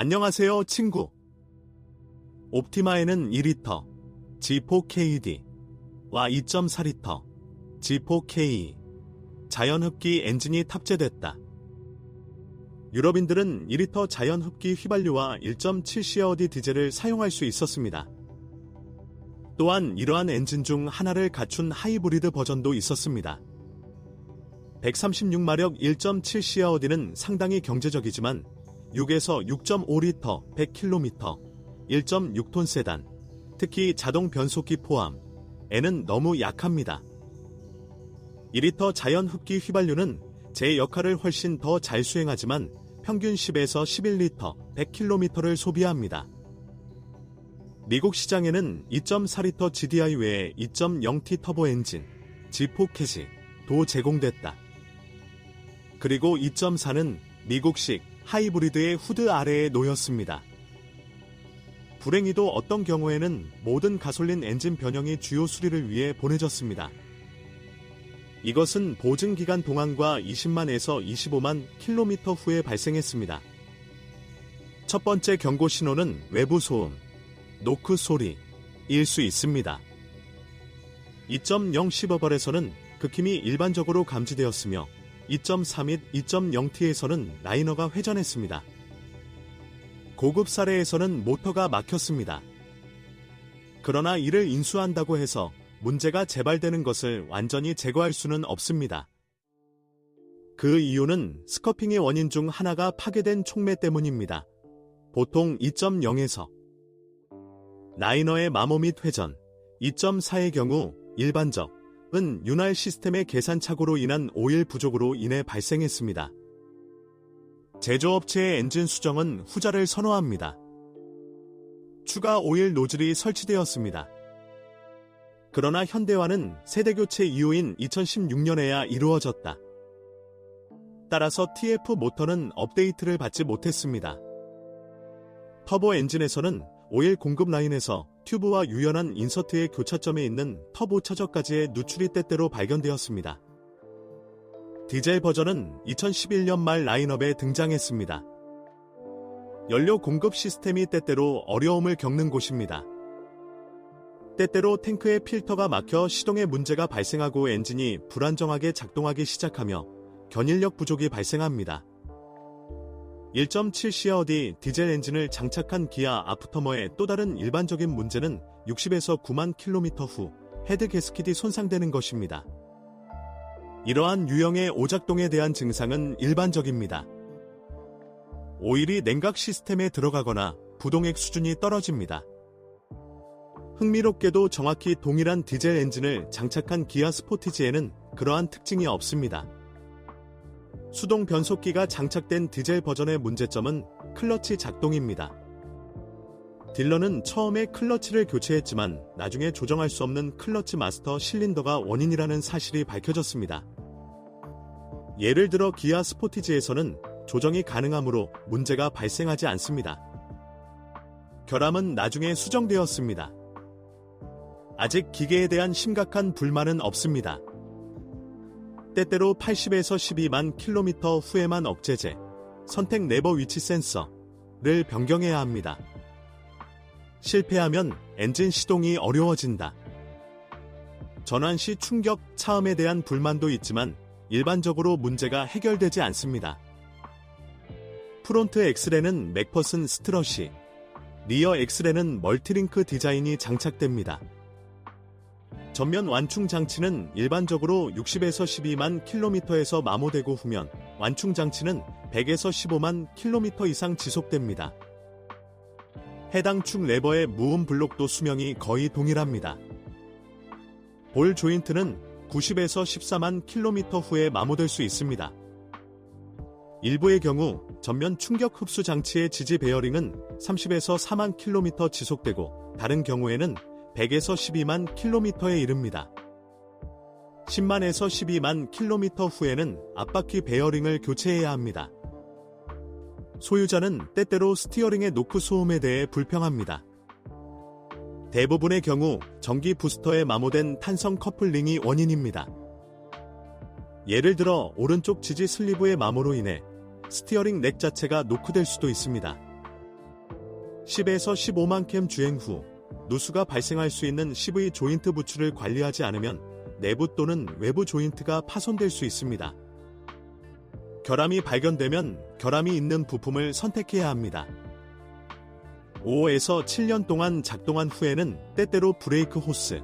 안녕하세요, 친구. 옵티마에는 2리터 G4KD와 2.4리터 G4KE 자연흡기 엔진이 탑재됐다. 유럽인들은 2리터 자연흡기 휘발유와 1.7COD 디젤을 사용할 수 있었습니다. 또한 이러한 엔진 중 하나를 갖춘 하이브리드 버전도 있었습니다. 136마력 1.7COD는 상당히 경제적이지만 6에서 6.5리터 100km 1.6톤 세단, 특히 자동 변속기 포함에는 너무 약합니다. 2리터 자연흡기 휘발유는 제 역할을 훨씬 더 잘 수행하지만 평균 10에서 11리터 100km를 소비합니다. 미국 시장에는 2.4리터 GDI 외에 2.0T 터보 엔진 G4캐시도 제공됐다. 그리고 2.4는 미국식 하이브리드의 후드 아래에 놓였습니다. 불행히도 어떤 경우에는 모든 가솔린 엔진 변형이 주요 수리를 위해 보내졌습니다. 이것은 보증기간 동안과 20만에서 25만 킬로미터 후에 발생했습니다. 첫 번째 경고 신호는 외부 소음, 노크 소리일 수 있습니다. 2.0 15발에서는 극힘이 일반적으로 감지되었으며 2.4 및 2.0T에서는 라이너가 회전했습니다. 고급 사례에서는 모터가 막혔습니다. 그러나 이를 인수한다고 해서 문제가 재발되는 것을 완전히 제거할 수는 없습니다. 그 이유는 스커핑의 원인 중 하나가 파괴된 촉매 때문입니다. 보통 2.0에서 라이너의 마모 및 회전, 2.4의 경우 일반적은 윤활 시스템의 계산착오로 인한 오일 부족으로 인해 발생했습니다. 제조업체의 엔진 수정은 후자를 선호합니다. 추가 오일 노즐이 설치되었습니다. 그러나 현대화는 세대교체 이후인 2016년에야 이루어졌다. 따라서 TF 모터는 업데이트를 받지 못했습니다. 터보 엔진에서는 오일 공급 라인에서 튜브와 유연한 인서트의 교차점에 있는 터보 차저까지의 누출이 때때로 발견되었습니다. 디젤 버전은 2011년 말 라인업에 등장했습니다. 연료 공급 시스템이 때때로 어려움을 겪는 곳입니다. 때때로 탱크의 필터가 막혀 시동에 문제가 발생하고 엔진이 불안정하게 작동하기 시작하며 견인력 부족이 발생합니다. 1.7COD 디젤 엔진을 장착한 기아 아프터머의 또 다른 일반적인 문제는 60에서 9만 킬로미터 후 헤드 게스킷이 손상되는 것입니다. 이러한 유형의 오작동에 대한 증상은 일반적입니다. 오일이 냉각 시스템에 들어가거나 부동액 수준이 떨어집니다. 흥미롭게도 정확히 동일한 디젤 엔진을 장착한 기아 스포티지에는 그러한 특징이 없습니다. 수동 변속기가 장착된 디젤 버전의 문제점은 클러치 작동입니다. 딜러는 처음에 클러치를 교체했지만 나중에 조정할 수 없는 클러치 마스터 실린더가 원인이라는 사실이 밝혀졌습니다. 예를 들어 기아 스포티지에서는 조정이 가능하므로 문제가 발생하지 않습니다. 결함은 나중에 수정되었습니다. 아직 기계에 대한 심각한 불만은 없습니다. 때때로 80에서 12만 킬로미터 후에만 억제제, 선택 레버 위치 센서를 변경해야 합니다. 실패하면 엔진 시동이 어려워진다. 전환 시 충격, 차음에 대한 불만도 있지만 일반적으로 문제가 해결되지 않습니다. 프론트 엑셀에는 맥퍼슨 스트럿이, 리어 엑셀에는 멀티링크 디자인이 장착됩니다. 전면 완충 장치는 일반적으로 60에서 12만 킬로미터에서 마모되고 후면 완충 장치는 100에서 15만 킬로미터 이상 지속됩니다. 해당 축 레버의 무음 블록도 수명이 거의 동일합니다. 볼 조인트는 90에서 14만 킬로미터 후에 마모될 수 있습니다. 일부의 경우 전면 충격 흡수 장치의 지지 베어링은 30에서 4만 킬로미터 지속되고 다른 경우에는 100에서 12만 킬로미터에 이릅니다. 10만에서 12만 킬로미터 후에는 앞바퀴 베어링을 교체해야 합니다. 소유자는 때때로 스티어링의 노크 소음에 대해 불평합니다. 대부분의 경우 전기 부스터에 마모된 탄성 커플링이 원인입니다. 예를 들어 오른쪽 지지 슬리브의 마모로 인해 스티어링 넥 자체가 노크될 수도 있습니다. 10에서 15만 캠 주행 후 누수가 발생할 수 있는 CV 조인트 부츠를 관리하지 않으면 내부 또는 외부 조인트가 파손될 수 있습니다. 결함이 발견되면 결함이 있는 부품을 선택해야 합니다. 5에서 7년 동안 작동한 후에는 때때로 브레이크 호스,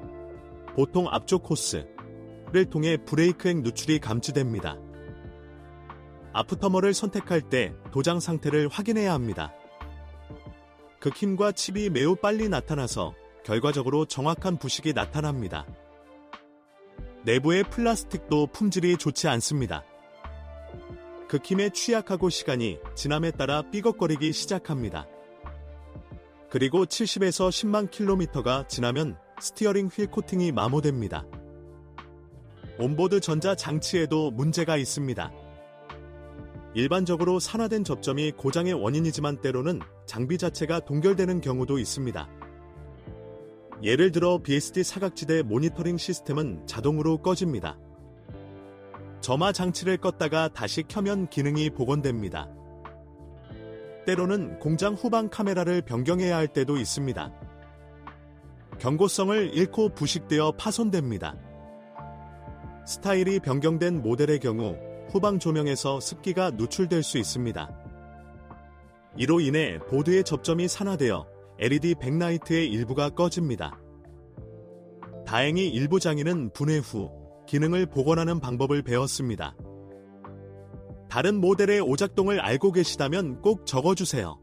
보통 앞쪽 호스를 통해 브레이크액 누출이 감지됩니다. 아프터머를 선택할 때 도장 상태를 확인해야 합니다. 극힘과 칩이 매우 빨리 나타나서 결과적으로 정확한 부식이 나타납니다. 내부의 플라스틱도 품질이 좋지 않습니다. 극힘에 취약하고 시간이 지남에 따라 삐걱거리기 시작합니다. 그리고 70에서 10만 킬로미터가 지나면 스티어링 휠 코팅이 마모됩니다. 온보드 전자 장치에도 문제가 있습니다. 일반적으로 산화된 접점이 고장의 원인이지만 때로는 장비 자체가 동결되는 경우도 있습니다. 예를 들어 BSD 사각지대 모니터링 시스템은 자동으로 꺼집니다. 점화 장치를 껐다가 다시 켜면 기능이 복원됩니다. 때로는 공장 후방 카메라를 변경해야 할 때도 있습니다. 경고성을 잃고 부식되어 파손됩니다. 스타일이 변경된 모델의 경우 후방 조명에서 습기가 누출될 수 있습니다. 이로 인해 보드의 접점이 산화되어 LED 백라이트의 일부가 꺼집니다. 다행히 일부 장인은 분해 후 기능을 복원하는 방법을 배웠습니다. 다른 모델의 오작동을 알고 계시다면 꼭 적어주세요.